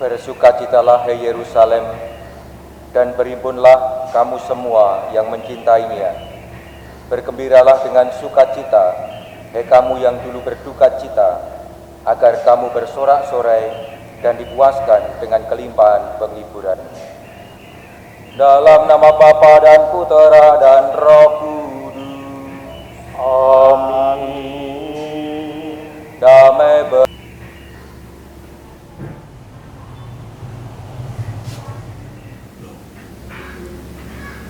Bersukacitalah hai Yerusalem, dan berhimpunlah kamu semua yang mencintainya. Bergembiralah dengan sukacita, hai kamu yang dulu berduka cita, agar kamu bersorak-sorai dan dipuaskan dengan kelimpahan penghiburan. Dalam nama Bapa dan Putera dan Roh Kudus. Amin. Damai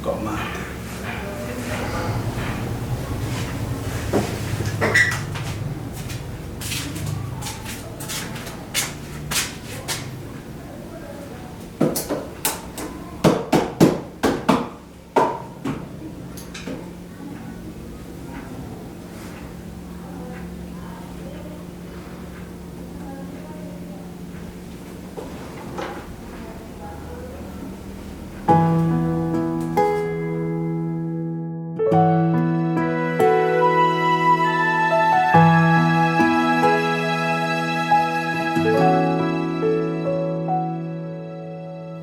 kok mati.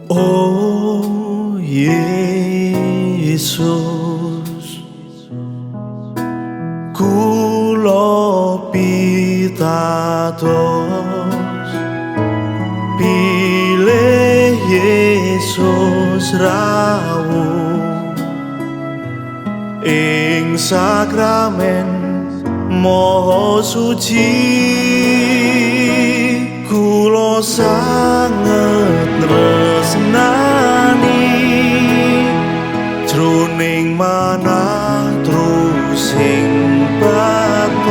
Oh Yesus, kula pitados, pilih Yesus rawuh ing sakramen Maha Suci. Kula sanget tresnani jroning manah trusing batos.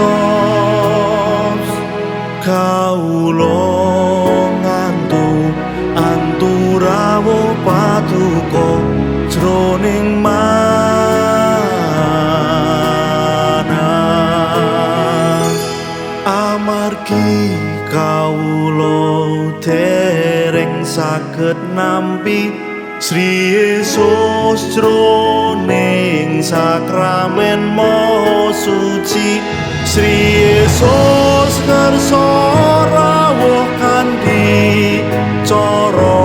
Kawula ngantu rawuh paduka jroning manah. Amargi kawula dereng saged nampi Sri Yesus jroning sakramen Maha Suci. Sri Yesus kersa rawuh kanthi cara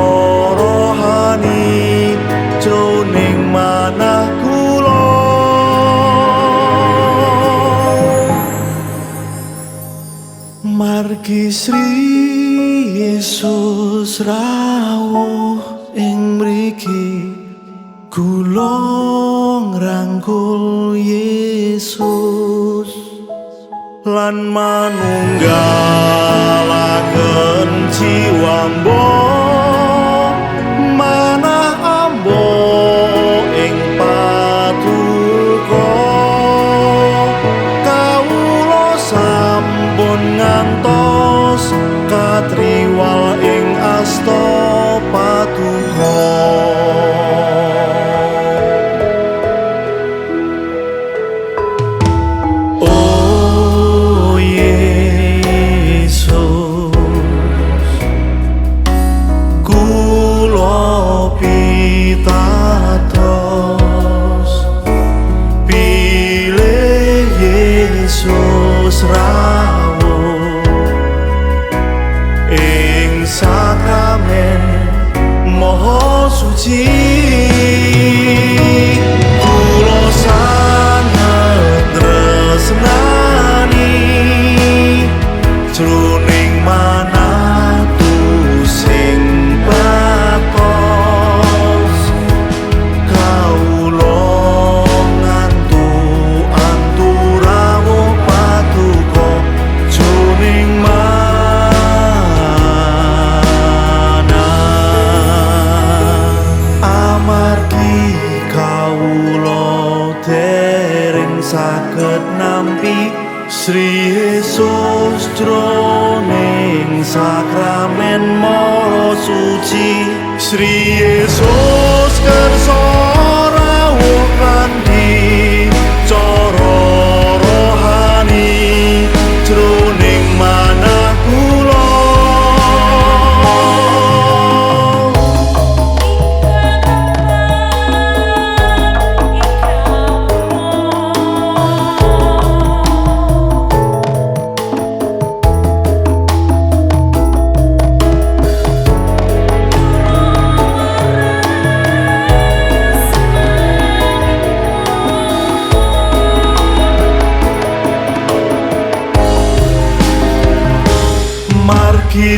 rohani jroning manah kula. Margi Sri Yesus rawuh ing mriki, kula ngrangkul Yesus lan manunggalaken jiwamba manah amba ing paduka. Kawula sampun ngantos katriwal ing asta paduka. Oh Yesus, kula pitados, pilih Yesus rawuh ing sakramen Maha Suci. Kula sanget tresnani jroning manah tusing batos. Kawula ngantu rawuh paduka jroning amargi kawula dereng saged nampi Sri Yesus jroning sakramen Maha Suci. Sri Yesus kersa rawuh kanthi cara rohani jroning manah kula.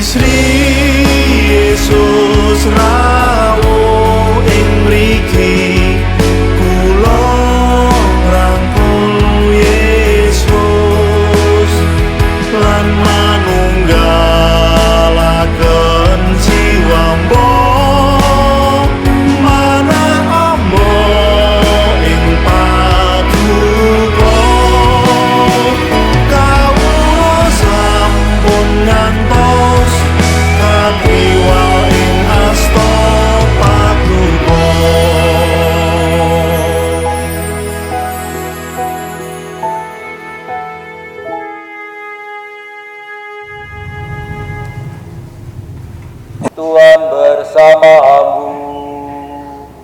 Sri Yesus rawuh ing mriki, kula ngrangkul Yesus lan manunggalaken jiwamba manah amba ing paduka. Kawula sampun ngantos katiwal ing asta paduka. Tuhan bersamamu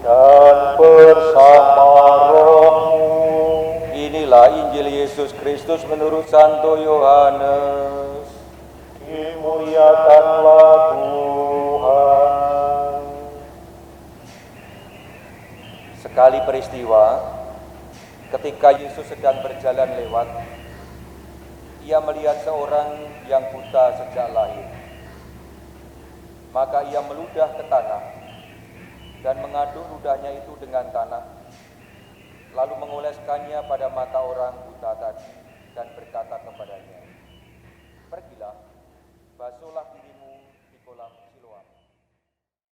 dan bersama rohmu. Inilah Injil Yesus Kristus menurut Santo Yohanes. Dimuliakanlah Tuhan. Sekali peristiwa, ketika Yesus sedang berjalan lewat, ia melihat seorang yang buta sejak lahir. Maka ia meludah ke tanah dan mengaduk ludahnya itu dengan tanah, lalu mengoleskannya pada mata orang buta tadi dan berkata kepadanya, "Pergilah, basuhlah diri